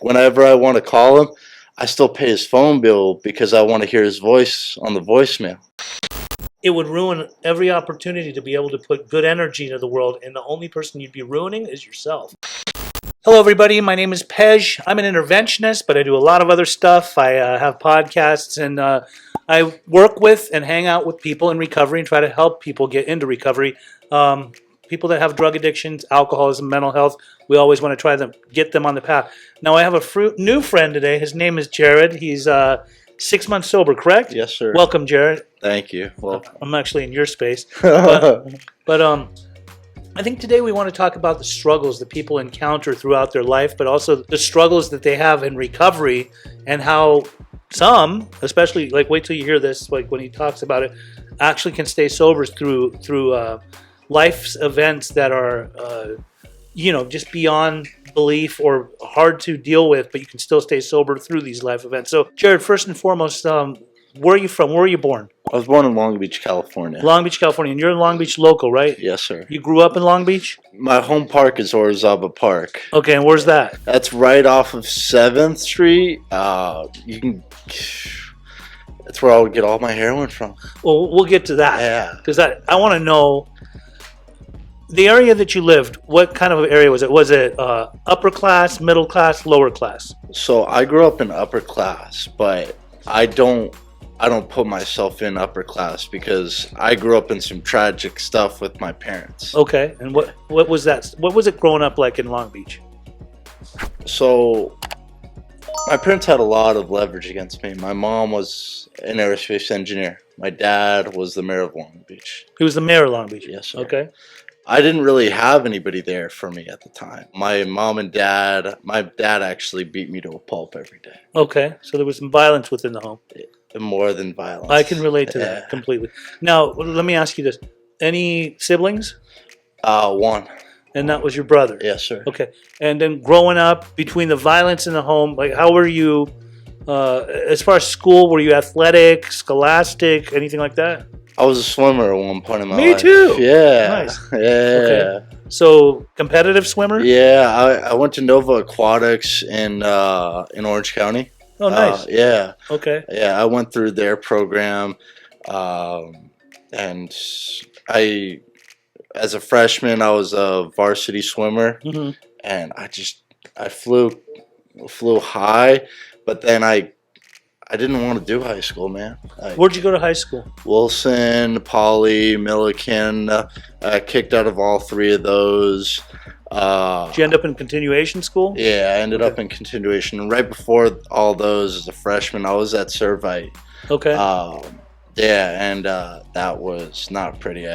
whenever I want to call him, I still pay his phone bill because I want to hear his voice on the voicemail. It would ruin every opportunity to be able to put good energy into the world, and the only person you'd be ruining is yourself. Hello, everybody. My name is Pej. I'm an interventionist, but I do a lot of other stuff. I have podcasts, and I work with and hang out with people in recovery and try to help people get into recovery. People that have drug addictions, alcoholism, mental health, we always want to try to get them on the path. Now, I have a new friend today. His name is Jarrod. He's 6 months sober, correct? Yes, sir. Welcome, Jarrod. Thank you. Well, I'm actually in your space. But I think today we want to talk about the struggles that people encounter throughout their life, but also the struggles that they have in recovery, and how some, especially, like, wait till you hear this, like when he talks about it, actually can stay sober through life's events that are, just beyond belief or hard to deal with, but you can still stay sober through these life events. So, Jarrod, first and foremost, where are you from? Where were you born? I was born in Long Beach, California. Long Beach, California. And you're a Long Beach local, right? Yes, sir. You grew up in Long Beach? My home park is Orizaba Park. Okay, and where's that? That's right off of 7th Street. That's where I'll get all my heroin from. Well, we'll get to that. Yeah. Because I want to know, the area that you lived, what kind of area was it? Was it upper class, middle class, lower class? So I grew up in upper class, but I don't put myself in upper class because I grew up in some tragic stuff with my parents. Okay, and what was that? What was it growing up like in Long Beach? So my parents had a lot of leverage against me. My mom was an aerospace engineer. My dad was the mayor of Long Beach. He was the mayor of Long Beach? Yes, sir. Okay. I didn't really have anybody there for me at the time. My dad actually beat me to a pulp every day. Okay, so there was some violence within the home. More than violence. I can relate to that completely. Now, let me ask you this. Any siblings? One. And that was your brother? Yes, sir. Okay. And then growing up, between the violence in the home, like, how were you, as far as school, were you athletic, scholastic, anything like that? I was a swimmer at one point in my life. Me too. Yeah. Nice. Yeah. Okay. So, competitive swimmer? Yeah, I went to Nova Aquatics in Orange County. Oh, nice. Yeah. Okay. Yeah, I went through their program, and as a freshman, I was a varsity swimmer, and I flew high, but then I didn't want to do high school, man. Where'd you go to high school? Wilson, Poly, Milliken. Kicked out of all three of those. Did you end up in continuation school? Yeah, I ended up in continuation. And right before all those, as a freshman, I was at Servite. Okay. That was not pretty.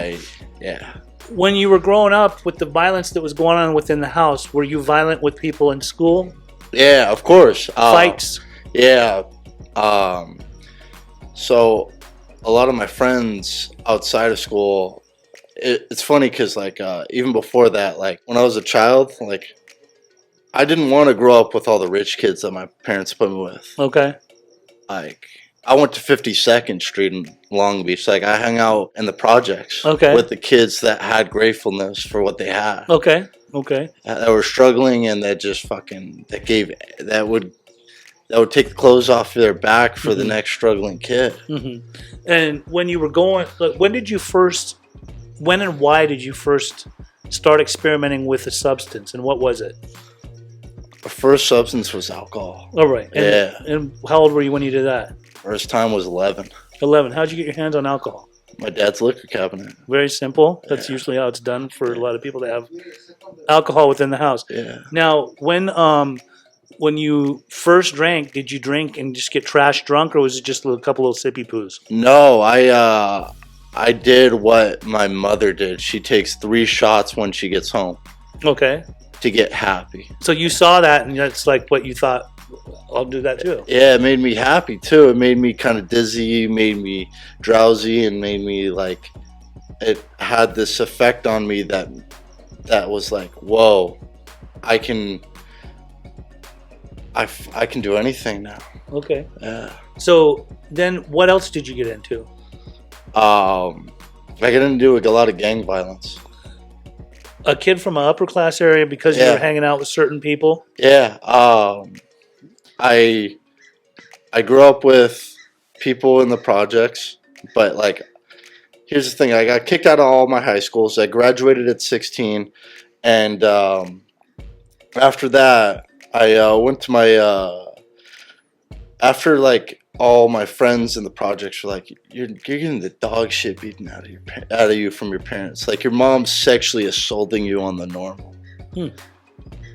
When you were growing up, with the violence that was going on within the house, were you violent with people in school? Yeah, of course. Fights? Yeah. So a lot of my friends outside of school, it's funny because, like, even before that, like, when I was a child, like, I didn't want to grow up with all the rich kids that my parents put me with. Okay. Like, I went to 52nd Street in Long Beach. Like, I hung out in the projects with the kids that had gratefulness for what they had. Okay. That were struggling, and that just that would take the clothes off their back for the next struggling kid. And when you were going, when and why did you first start experimenting with a substance, and what was it? The first substance was alcohol. All right. Yeah. And how old were you when you did that? First time was 11. 11. How'd you get your hands on alcohol? My dad's liquor cabinet. Very simple. That's usually how it's done for a lot of people that have alcohol within the house. Yeah. Now, when you first drank, did you drink and just get trash drunk, or was it just a couple little sippy poos? No, I did what my mother did. She takes 3 shots when she gets home. Okay. To get happy. So you saw that, and that's like what you thought, I'll do that too. Yeah, it made me happy too. It made me kind of dizzy, made me drowsy, and made me like, it had this effect on me that was like, whoa, I can do anything now. Okay. Yeah. So then what else did you get into? I got into a lot of gang violence. A kid from an upper class area because you were hanging out with certain people? Yeah. I I grew up with people in the projects, but like here's the thing: I got kicked out of all my high schools. I graduated at 16, and after that, I went to my after like all my friends in the projects were like, you're getting the dog shit beaten out of you from your parents. Like your mom's sexually assaulting you on the normal. Hmm.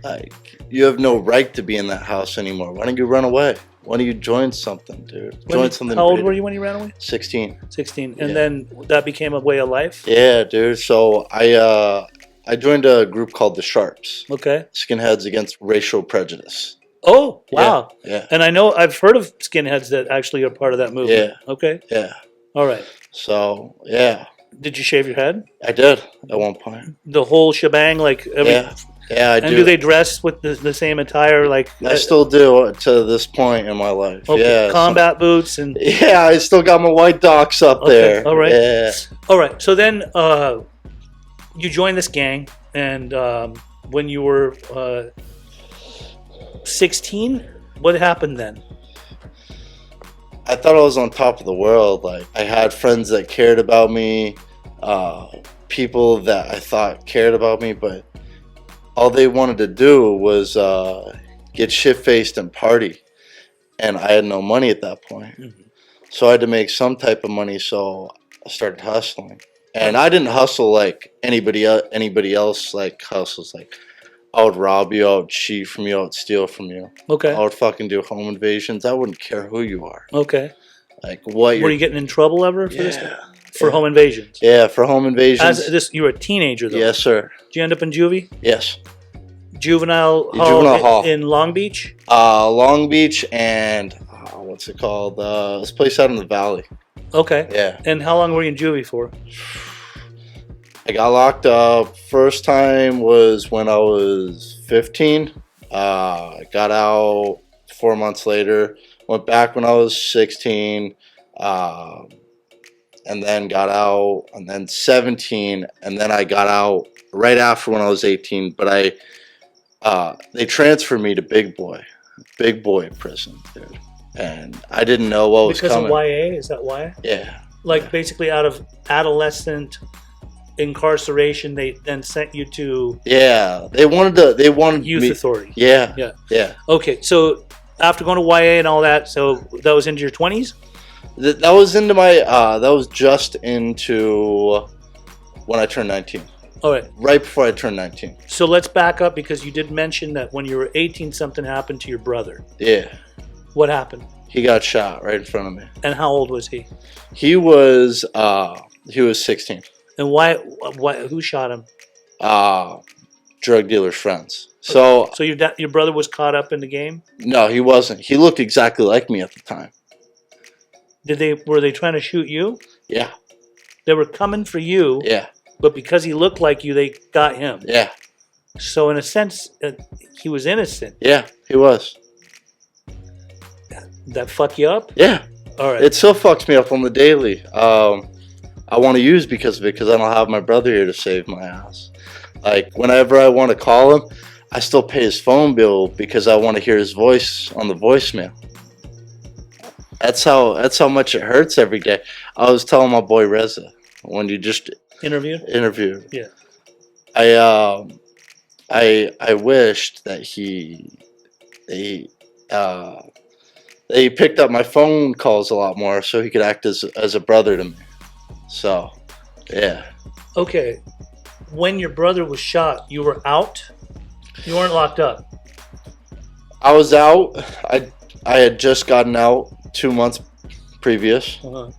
Like you have no right to be in that house anymore. Why don't you run away? Why don't you join something, dude? Join something. How old greater. were you when you ran away? 16. 16. And Yeah. then that became a way of life? Yeah, dude. So I joined a group called the Sharps. Okay. Skinheads Against Racial Prejudice. Oh, wow. Yeah. And I know I've heard of skinheads that actually are part of that movement. Yeah. Okay. Yeah. All right. So, yeah. Did you shave your head? I did at one point. The whole shebang, like every. Yeah. Yeah, I do. And do they dress with the same attire? Like I still do to this point in my life. okay, Yeah. combat boots and. Yeah, I still got my white docs up Okay, there. all right. Yeah. All right. So then you joined this gang, and when you were 16, what happened then? I thought I was on top of the world. Like I had friends that cared about me, people that I thought cared about me, but all they wanted to do was get shit-faced and party. And I had no money at that point. Mm-hmm. So I had to make some type of money, so I started hustling. And I didn't hustle like anybody else like hustles. Like I would rob you, I would cheat from you, I would steal from you. Okay. I would fucking do home invasions. I wouldn't care who you are. Okay. Like what Were you getting in trouble ever for this? Yeah. For home invasions? Yeah, for home invasions. As this, you were a teenager though. Yes, sir. Did you end up in juvie? Yes. Juvenile Juvenile hall. in Long Beach? Long Beach and what's it called? This place out in the valley. Okay. Yeah. And how long were you in juvie for? I got locked up. First time was when I was 15. I got out 4 months later. Went back when I was 16. And then got out. And then 17. And then I got out right after when I was 18. But they transferred me to Big Boy prison, dude. And I didn't know what was coming. Because of YA? Is that why? Yeah. Like basically out of adolescent incarceration, they then sent you to They wanted youth me, authority. Yeah. Yeah. Yeah. Okay, so after going to YA and all that, so that was into your 20s? That was into my that was just into when I turned 19. All right. Right before I turned 19. So let's back up because you did mention that when you were 18 something happened to your brother. Yeah. What happened? He got shot right in front of me. And how old was he? He was 16. And why who shot him? Drug dealer's friends. So your brother was caught up in the game? no, he wasn't. He looked exactly like me at the time. Were they trying to shoot you? Yeah. They were coming for you. Yeah. But because he looked like you, they got him. Yeah. So in a sense, he was innocent. Yeah, he was. That fuck you up? Yeah. All right. It still fucks me up on the daily. I want to use because of it because I don't have my brother here to save my ass. Like whenever I want to call him, I still pay his phone bill because I want to hear his voice on the voicemail. That's how much it hurts every day. I was telling my boy Reza when you just interviewed. Yeah. I wished that they picked up my phone calls a lot more so he could act as a brother to me. So, yeah. Okay. When your brother was shot, you were out? You weren't locked up? I was out. I had just gotten out 2 months previous. Uh-huh.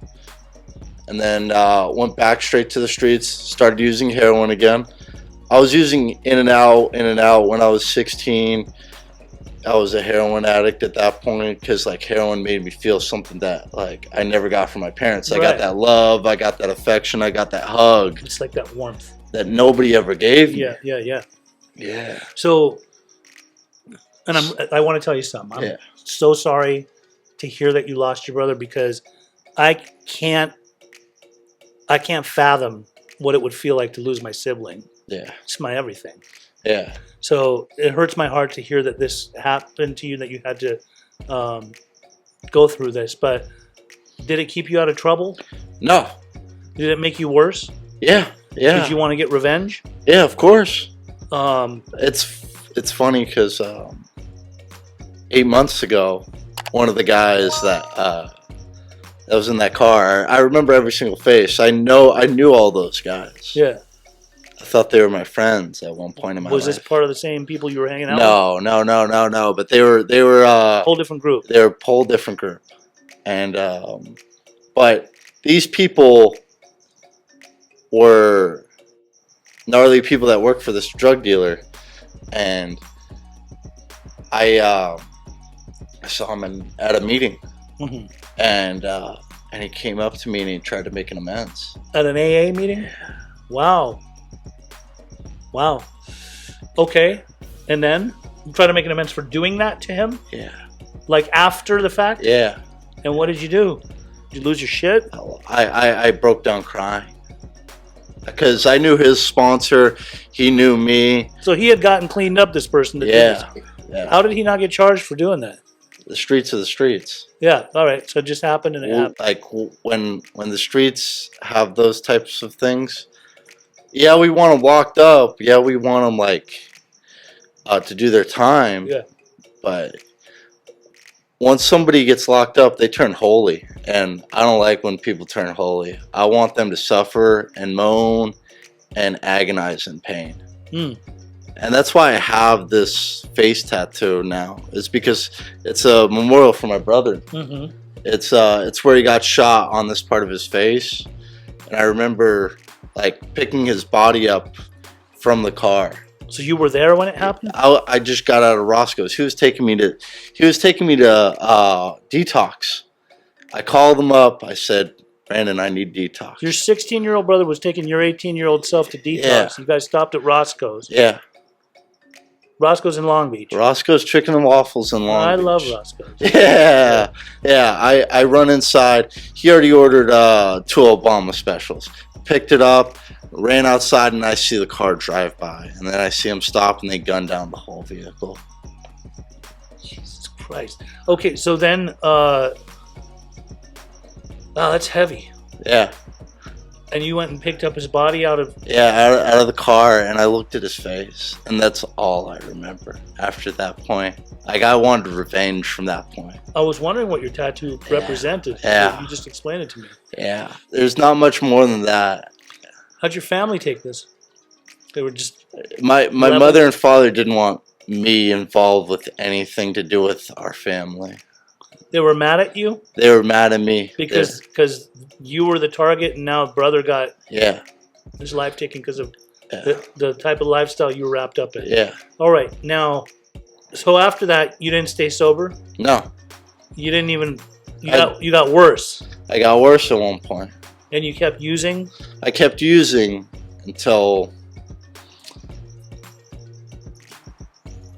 And then went back straight to the streets, started using heroin again. I was using in and out when I was 16. I was a heroin addict at that point because like heroin made me feel something that like I never got from my parents. I got that love, I got that affection, I got that hug. It's like that warmth that nobody ever gave me. Yeah. So, and I want to tell you something. I'm so sorry to hear that you lost your brother because I can't fathom what it would feel like to lose my sibling. Yeah. It's my everything. Yeah. So it hurts my heart to hear that this happened to you, that you had to go through this. But did it keep you out of trouble? No. Did it make you worse? Yeah. Yeah. Did you want to get revenge? Yeah, of course. Um, It's funny because 8 months ago, one of the guys that was in that car, I remember every single face. I knew all those guys. yeah. I thought they were my friends at one point in my life. Was this part of the same people you were hanging out with? No. But they were Whole different group. they were a whole different group, and but these people were gnarly people that worked for this drug dealer, and I saw him at a meeting, Mhm. and he came up to me and he tried to make an amends. At an AA meeting? Wow. Wow. Okay. And then you try to make an amends for doing that to him? Yeah. Like after the fact? Yeah. And what did you do? Did you lose your shit? I broke down crying because I knew his sponsor. He knew me. So he had gotten cleaned up, this person. That did Yeah. this. Yeah. How did he not get charged for doing that? The streets are the streets. Yeah. All right. So it just happened and it happened. Like when the streets have those types of things, yeah, we want them locked up. Yeah, we want them to do their time. Yeah. But once somebody gets locked up, they turn holy, and I don't like when people turn holy. I want them to suffer and moan and agonize in pain. Mm. And that's why I have this face tattoo now. It's because it's a memorial for my brother. Mm-hmm. It's where he got shot on this part of his face, and I remember like picking his body up from the car. So you were there when it happened? I just got out of Roscoe's. He was taking me to detox. I called him up. I said, Brandon, I need detox. Your 16-year-old brother was taking your 18-year-old self to detox. Yeah. You guys stopped at Roscoe's. Yeah. Roscoe's in Long Beach. Roscoe's Chicken and Waffles in Long Beach. I love Roscoe's. Yeah. Yeah. I run inside. He already ordered 2 Obama specials. Picked it up, ran outside, and I see the car drive by. And then I see him stop, and they gun down the whole vehicle. Jesus Christ. Okay, so then, wow, that's heavy. Yeah. And you went and picked up his body out of... Yeah, out of the car, and I looked at his face, and that's all I remember after that point. Like, I wanted revenge from that point. I was wondering what your tattoo represented. Yeah. You just explained it to me. Yeah, there's not much more than that. How'd your family take this? They were just... My mother and father didn't want me involved with anything to do with our family. They were mad at you? They were mad at me. Because you were the target, and now brother got his life taken because of the type of lifestyle you were wrapped up in. Yeah. All right. Now, so after that, you didn't stay sober? No. You didn't even... You got worse. I got worse at one point. And you kept using? I kept using until,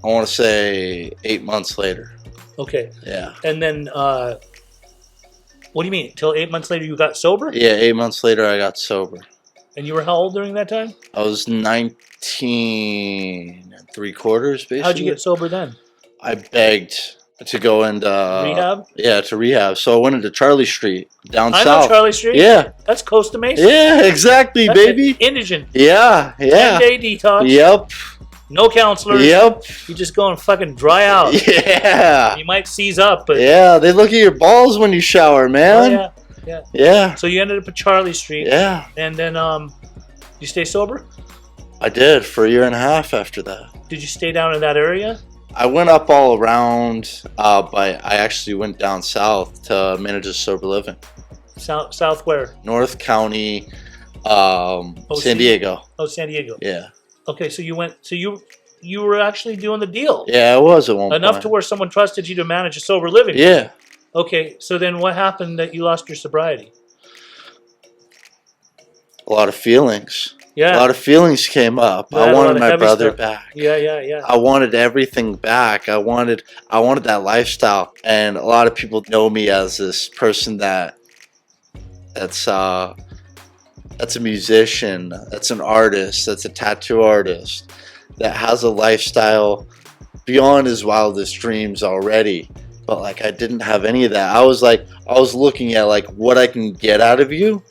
I want to say 8 months later. Okay. Yeah. And then, what do you mean? Till 8 months later you got sober? Yeah, 8 months later I got sober. And you were how old during that time? I was 19 3/4, basically. How'd you get sober then? I begged to go into rehab? Yeah, to rehab. So I went into Charlie Street down I south. know Charlie Street. Yeah. That's Costa Mesa. Yeah, exactly, That's baby. Indigent. Yeah, yeah. 10-day detox. Yep. No counselors. Yep. You just go and fucking dry out. Yeah. You might seize up, but... Yeah, they look at your balls when you shower, man. Oh, yeah. Yeah. So you ended up at Charlie Street. Yeah. And then, you stay sober? I did for a year and a half after that. Did you stay down in that area? I went up all around, but I actually went down south to manage a sober living. South where? North County, San Diego. Oh, San Diego. Yeah. Okay, so you went. So you were actually doing the deal. Yeah, I was at one point. Enough to where someone trusted you to manage a sober living. Yeah. Okay, so then what happened that you lost your sobriety? A lot of feelings. Yeah. A lot of feelings came up. I wanted my brother back. Yeah. I wanted everything back. I wanted that lifestyle. And a lot of people know me as this person that's a musician, that's an artist, that's a tattoo artist, that has a lifestyle beyond his wildest dreams already. But like I didn't have any of that. I was looking at like what I can get out of you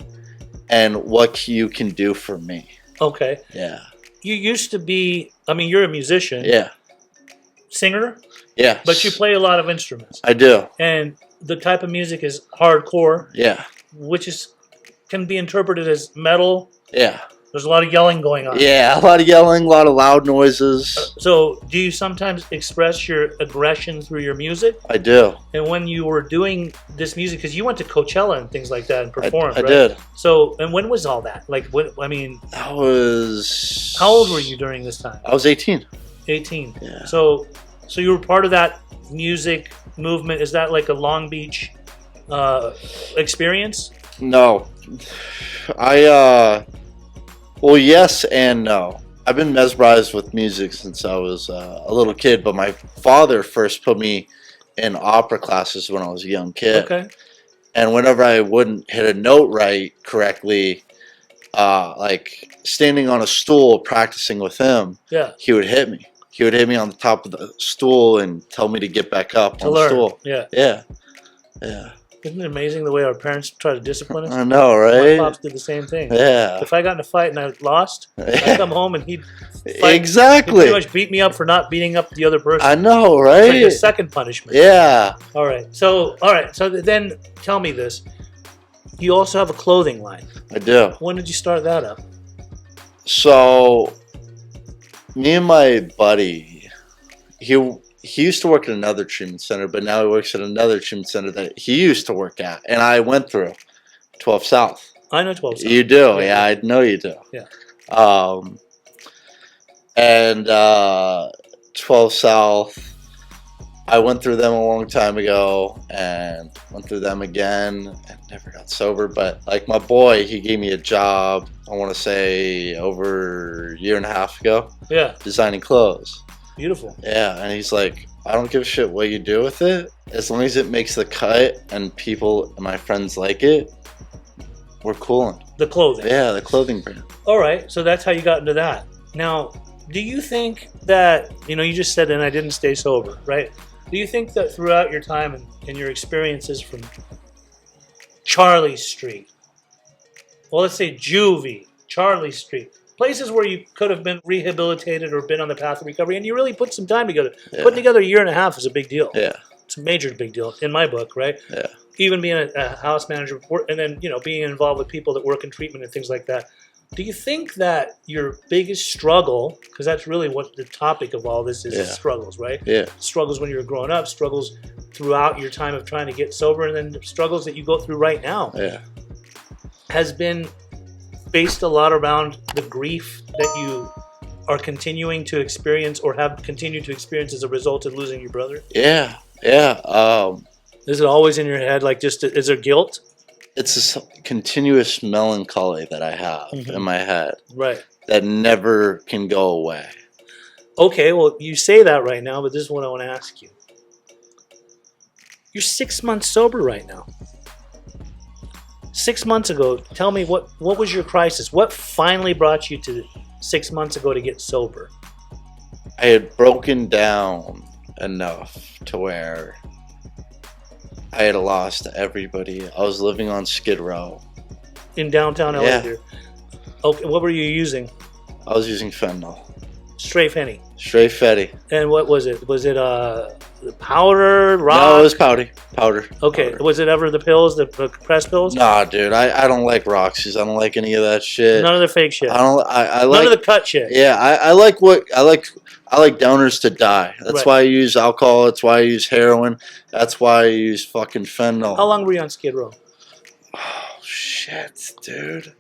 and what you can do for me. Okay. Yeah. You used to be, I mean, you're a musician. Yeah. Singer? Yeah. But you play a lot of instruments. I do. And the type of music is hardcore. Yeah. Which can be interpreted as metal. Yeah. There's a lot of yelling going on. Yeah, a lot of yelling, a lot of loud noises. So, do you sometimes express your aggression through your music? I do. And when you were doing this music, because you went to Coachella and things like that and performed, I right? did. So, and when was all that? Like, what? I mean, That was. How old were you during this time? I was 18. 18. Yeah. So you were part of that music movement. Is that like a Long Beach experience? No. Well, yes and no. I've been mesmerized with music since I was a little kid, but my father first put me in opera classes when I was a young kid. Okay. And whenever I wouldn't hit a note right correctly, like standing on a stool practicing with him, Yeah. he would hit me. He would hit me on the top of the stool and tell me to get back up on the stool. Yeah. Yeah. Yeah. Isn't it amazing the way our parents try to discipline us? I know, My right? pops did the same thing. Yeah. If I got in a fight and I lost, I'd come home and he'd fight. Exactly. He'd pretty much beat me up for not beating up the other person. I know, It's like right? a second punishment. Yeah. All right. So then tell me this. You also have a clothing line. I do. When did you start that up? So, me and my buddy, he used to work at another treatment center, but now he works at another treatment center that he used to work at, and I went through 12 South. I know 12 South. You do, yeah, I know you do. Yeah. And 12 South, I went through them a long time ago, and went through them again, and never got sober. But like my boy, he gave me a job, I want to say over a year and a half ago, Yeah. designing clothes. Beautiful. Yeah, and he's like, I don't give a shit what you do with it. As long as it makes the cut and people and my friends like it, we're coolin'. The clothing. Yeah, the clothing brand. All right. So that's how you got into that. Now, do you think that, you just said, and I didn't stay sober, right? Do you think that throughout your time and your experiences from Charlie Street, well, let's say Juvie, Charlie Street, places where you could have been rehabilitated or been on the path of recovery, and you really put some time together. Yeah. Putting together a year and a half is a big deal. Yeah. It's a major big deal in my book, right? Yeah. Even being a house manager, and then being involved with people that work in treatment and things like that. Do you think that your biggest struggle, because that's really what the topic of all this is, Yeah. is struggles, right? Yeah. Struggles when you were growing up, struggles throughout your time of trying to get sober, and then the struggles that you go through right now, Yeah. has been based a lot around the grief that you are continuing to experience or have continued to experience as a result of losing your brother? Yeah. Yeah. Is it always in your head, like is there guilt? It's a continuous melancholy that I have in my head Right. that never can go away. Okay, well, you say that right now, but this is what I want to ask you. You're 6 months sober right now. 6 months ago, tell me what was your crisis? What finally brought you to 6 months ago to get sober? I had broken down enough to where I had lost everybody. I was living on Skid Row. In downtown LA? Yeah. Here. Okay, what were you using? I was using fentanyl. Straight Fenny. Straight Fetty. And what was it? Was it powder, rock? No, it was powder. Okay, Powder. was it ever the pills, the press pills? Nah, dude, I don't like Roxy's. I don't like any of that shit. None of the fake shit. I like. None of the cut shit. Yeah, I like downers to die. That's Right. why I use alcohol. That's why I use heroin. That's why I use fucking fentanyl. How long were you on Skid Row? Oh shit, dude.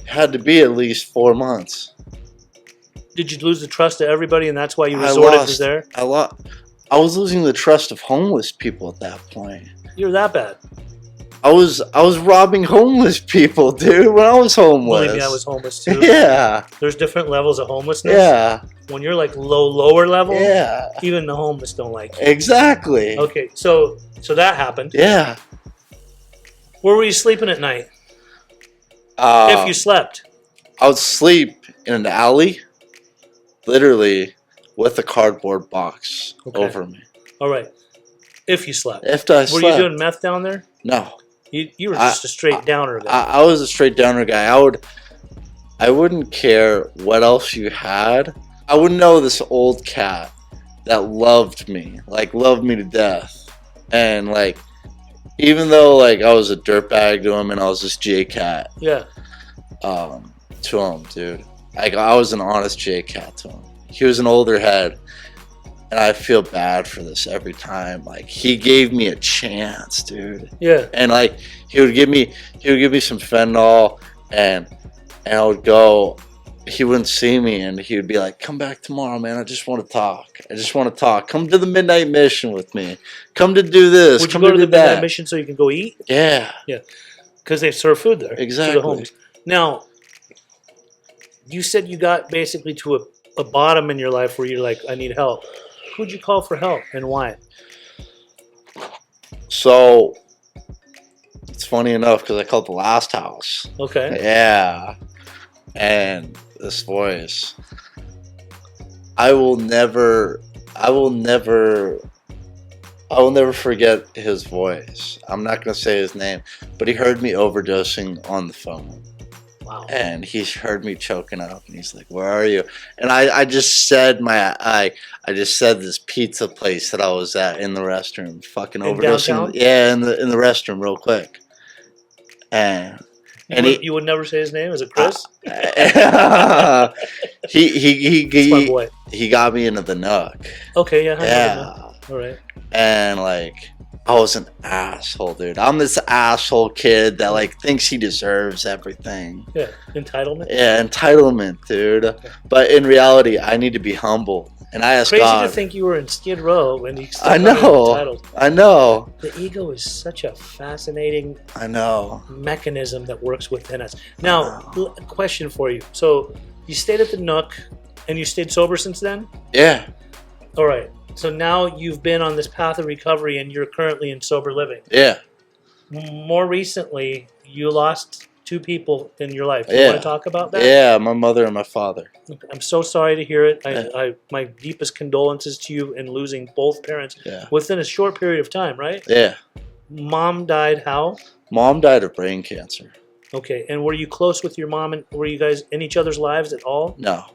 Had to be at least 4 months. Did you lose the trust of everybody, and that's why you resorted to there? I was losing the trust of homeless people at that point. You're that bad. I was robbing homeless people, dude, when I was homeless. Believe me, I was homeless too. Yeah. There's different levels of homelessness. Yeah. When you're like lower level, Yeah. even the homeless don't like you. Exactly. Okay, so that happened. Yeah. Where were you sleeping at night? If you slept. I would sleep in an alley literally with a cardboard box over me. All right. If you slept. If I slept. Were you doing meth down there? No. You were just a straight downer guy. I was a straight downer guy. I wouldn't care what else you had. I would know this old cat that loved me to death. And like, even though like I was a dirtbag to him and I was this J cat. Yeah. To him, dude. Like I was an honest J cat to him. He was an older head. And I feel bad for this every time. Like he gave me a chance, dude. Yeah. And like he would give me some fentanyl, and I would go. He wouldn't see me, and he would be like, "Come back tomorrow, man. I just want to talk. Come to the midnight mission with me. Come to do this. Would Come you go to do the midnight that." mission so you can go eat? Yeah. Yeah. Because they serve food there. Exactly. To the homeless. Now, you said you got basically to a bottom in your life where you're like, I need help. Who'd you call for help and why? So it's funny enough because I called the last house. Okay. Yeah. And this voice, I will never forget his voice. I'm not going to say his name, but he heard me overdosing on the phone. Wow. And he heard me choking up, and he's like, "Where are you?" And I just said I just said this pizza place that I was at in the restroom, fucking In overdosing. downtown? Yeah, in the restroom, real quick. And You would never say his name? Is it Chris? he my boy. He got me into the Nook. Okay, yeah. Yeah. All right. And like I was an asshole, dude. I'm this asshole kid that like thinks he deserves everything. Yeah. Entitlement? Yeah, entitlement, dude. But in reality, I need to be humble. And I ask Crazy God. to think you were in Skid Row when you still I know. entitled. I know. The ego is such a fascinating I know. mechanism that works within us. Now, a question for you. So you stayed at the Nook and you stayed sober since then? Yeah. All right. So now you've been on this path of recovery and you're currently in sober living. Yeah. More recently, you lost 2 people in your life. Do Yeah. you want to talk about that? Yeah, my mother and my father. I'm so sorry to hear it. Yeah. My deepest condolences to you in losing both parents Yeah. within a short period of time, right? Yeah. Mom died how? Mom died of brain cancer. Okay. And were you close with your mom, and were you guys in each other's lives at all? No.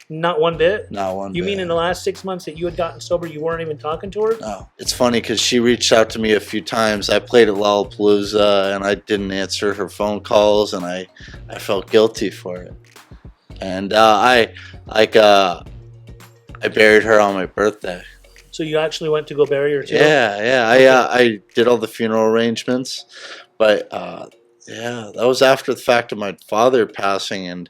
Not one bit? Not one You bit. mean in the last 6 months that you had gotten sober, you weren't even talking to her? No. It's funny because she reached out to me a few times. I played at Lollapalooza and I didn't answer her phone calls, and I felt guilty for it. And I buried her on my birthday. So you actually went to go bury her too? Yeah. I did all the funeral arrangements, but yeah, that was after the fact of my father passing, and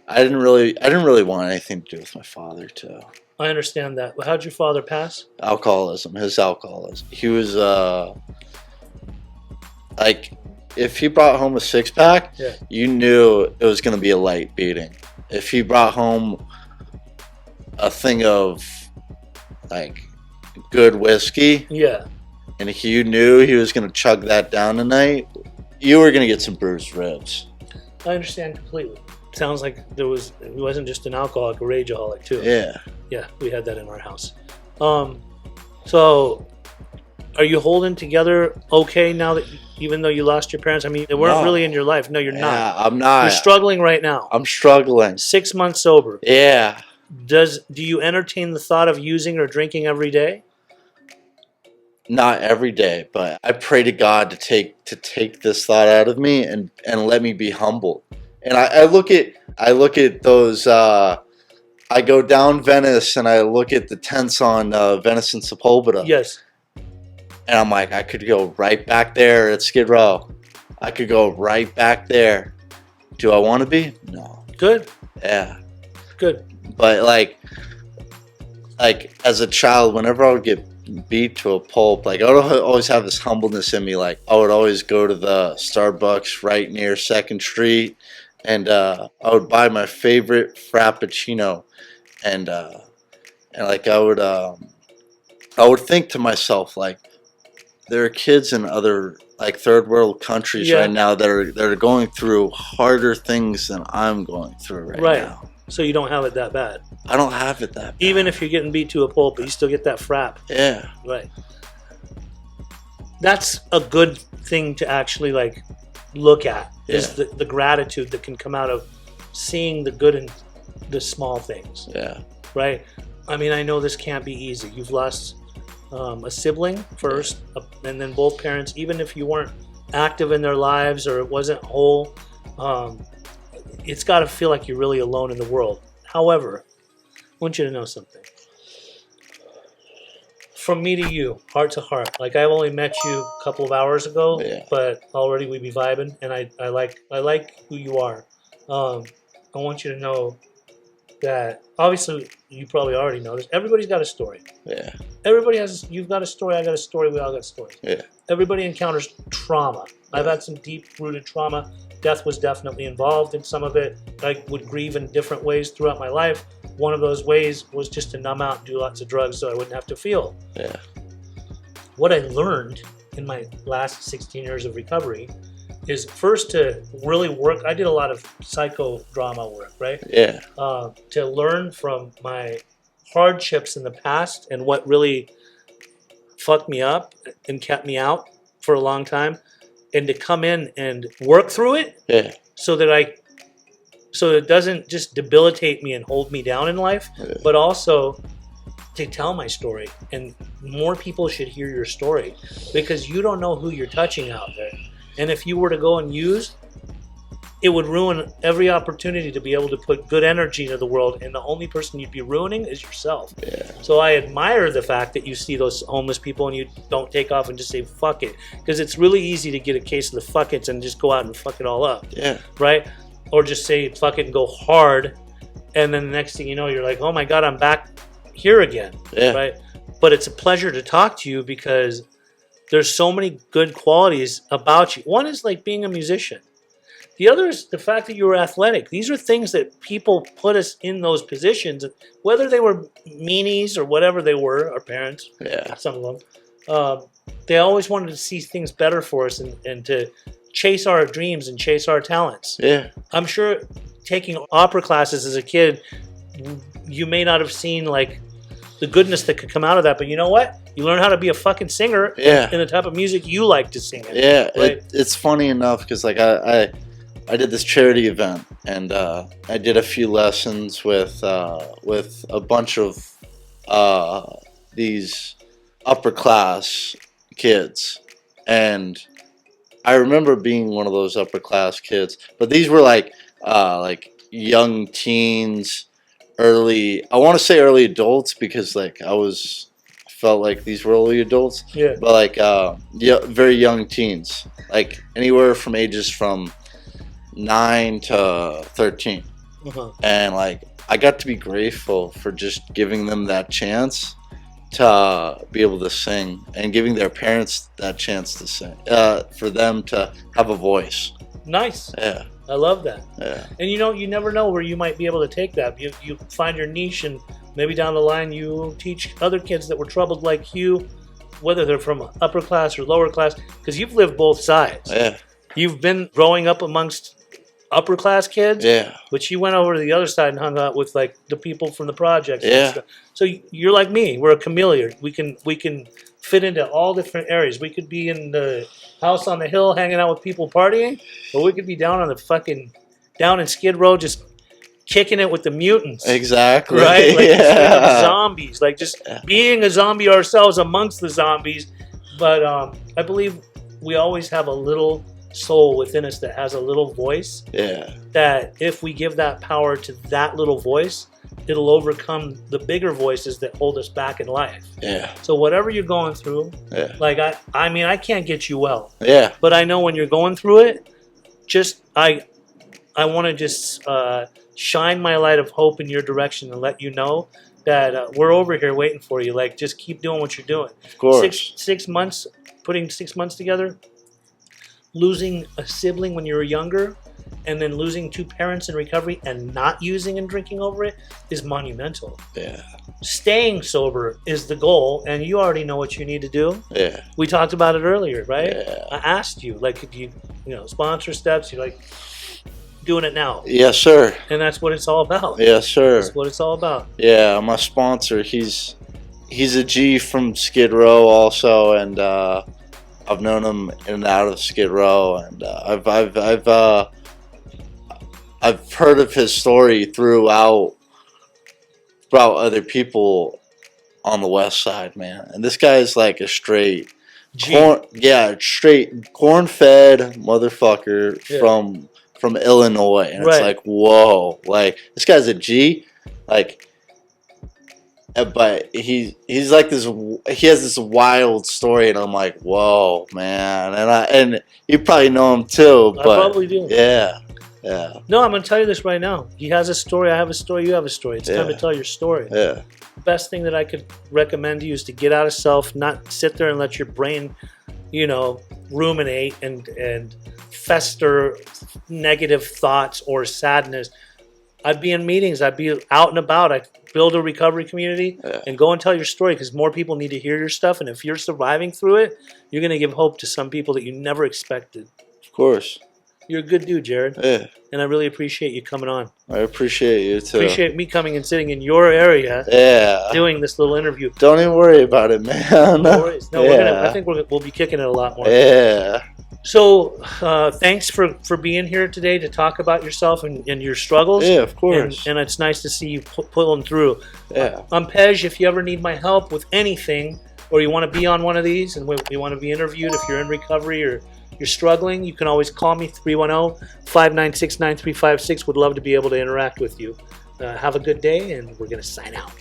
I didn't really want anything to do with my father too. I understand that. But how'd your father pass? Alcoholism. His alcoholism. He was like, if he brought home a 6-pack, Yeah. you knew it was going to be a light beating. If he brought home a thing of like good whiskey, Yeah. and you knew he was going to chug that down tonight, you were going to get some bruised ribs. I understand completely. Sounds like it wasn't just an alcoholic, a rageaholic too. Yeah. Yeah, we had that in our house. So are you holding together okay now that even though you lost your parents? I mean, they weren't No. really in your life. No, you're Yeah, not. I'm not. You're struggling right now. I'm struggling. 6 months sober. Yeah. Do you entertain the thought of using or drinking every day? Not every day, but I pray to God to take this thought out of me and let me be humbled. And I look at those. I go down Venice and I look at the tents on Venice and Sepulveda. Yes. And I'm like, I could go right back there at Skid Row. I could go right back there. Do I want to be? No. Good. Yeah. Good. But like as a child, whenever I would get beat to a pulp, like I would always have this humbleness in me. Like I would always go to the Starbucks right near 2nd Street, and I would buy my favorite Frappuccino, and like I would think to myself, like, there are kids in other like third world countries Yeah. right now that are going through harder things than I'm going through right now. So you don't have it that bad. I don't have it that bad. Even if you're getting beat to a pulp, you still get that frap. Yeah. Right. That's a good thing to actually like look at, is the gratitude that can come out of seeing the good in the small things. Yeah. Right? I mean, I know this can't be easy. You've lost a sibling first, and then both parents, even if you weren't active in their lives or it wasn't whole, it's got to feel like you're really alone in the world. However, I want you to know something. From me to you, heart to heart. Like, I've only met you a couple of hours ago, but already we be vibing, and I like who you are. I want you to know that, obviously, you probably already know this. Everybody's got a story. Yeah. Everybody has. You've got a story. I got a story. We all got stories. Yeah. Everybody encounters trauma. I've had some deep-rooted trauma. Death was definitely involved in some of it. I would grieve in different ways throughout my life. One of those ways was just to numb out and do lots of drugs so I wouldn't have to feel. Yeah. What I learned in my last 16 years of recovery is first to really work. I did a lot of psychodrama work, right? Yeah. To learn from my hardships in the past and what really fucked me up and kept me out for a long time, and to come in and work through it. Yeah. So it doesn't just debilitate me and hold me down in life, but also to tell my story. And more people should hear your story, because you don't know who you're touching out there. And if you were to go and use, it would ruin every opportunity to be able to put good energy into the world, and the only person you'd be ruining is yourself. Yeah. So I admire the fact that you see those homeless people and you don't take off and just say fuck it, because it's really easy to get a case of the fuck it's and just go out and fuck it all up. Yeah. Right? Or just say fuck it and go hard, and then the next thing you know, you're like, oh my God, I'm back here again. Yeah. Right? But it's a pleasure to talk to you, because there's so many good qualities about you. One is like being a musician. The other is the fact that you were athletic. These are things that people put us in those positions, whether they were meanies or whatever they were, our parents, some of them. They always wanted to see things better for us and to chase our dreams and chase our talents. Yeah. I'm sure taking opera classes as a kid, you may not have seen like the goodness that could come out of that, but you know what? You learn how to be a fucking singer in the type of music you like to sing in. Yeah. Right? It's funny enough, because like I did this charity event, and I did a few lessons with a bunch of these upper class kids, and I remember being one of those upper class kids. But these were like young teens, I want to say early adults, because like I felt like these were early adults. Yeah. But like very young teens, like anywhere from ages from 9 to 13. And like I got to be grateful for just giving them that chance to be able to sing, and giving their parents that chance to sing, for them to have a voice. Nice. Yeah. I love that. Yeah. And you never know where you might be able to take that. You find your niche, and maybe down the line you teach other kids that were troubled like you, whether they're from upper class or lower class, because you've lived both sides. Yeah. You've been growing up amongst upper class kids, but you went over to the other side and hung out with like the people from the projects. Yeah. And stuff. So you're like me. We're a chameleon. We can fit into all different areas. We could be in the house on the hill hanging out with people partying, or we could be down in Skid Row just kicking it with the mutants. Exactly. Right? Like straight up zombies. Like just being a zombie ourselves amongst the zombies. But I believe we always have a little soul within us that has a little voice. Yeah. That if we give that power to that little voice, it'll overcome the bigger voices that hold us back in life. Yeah. So whatever you're going through, like I mean, I can't get you well. Yeah. But I know when you're going through it, I want to just shine my light of hope in your direction and let you know that we're over here waiting for you. Like, just keep doing what you're doing. Of course. 6 months, putting 6 months together, losing a sibling when you were younger, and then losing 2 parents in recovery and not using and drinking over it is monumental. Yeah. Staying sober is the goal, and you already know what you need to do. Yeah. We talked about it earlier, right? Yeah. I asked you, like, could you sponsor steps? You're like, doing it now. Yes, sir. And that's what it's all about. Yes, sir. That's what it's all about. Yeah, my sponsor, he's a G from Skid Row also, and I've known him in and out of Skid Row, and I've heard of his story throughout other people on the West Side, man. And this guy is like a straight G. straight corn-fed motherfucker Yeah. from Illinois, and Right. it's like, whoa, like this guy's a G, like. But he's like this. He has this wild story, and I'm like, whoa, man. And you probably know him too. But I probably do. Yeah. No, I'm going to tell you this right now. He has a story. I have a story. You have a story. It's time to tell your story. Yeah. The best thing that I could recommend to you is to get out of self, not sit there and let your brain, ruminate and fester negative thoughts or sadness. I'd be in meetings. I'd be out and about. I'd build a recovery community and go and tell your story, because more people need to hear your stuff. And if you're surviving through it, you're going to give hope to some people that you never expected. Of course. You're a good dude, Jared. Yeah. And I really appreciate you coming on. I appreciate you too. Appreciate me coming and sitting in your area. Yeah. Doing this little interview. Don't even worry about it, man. No worries. No, I think we'll be kicking it a lot more. Yeah. So, thanks for being here today to talk about yourself and your struggles. Yeah, of course. And it's nice to see you pulling through. Yeah. I'm Pej. If you ever need my help with anything, or you want to be on one of these and you want to be interviewed, if you're in recovery or you're struggling, you can always call me, 310-596-9356. Would love to be able to interact with you. Have a good day, and we're going to sign out.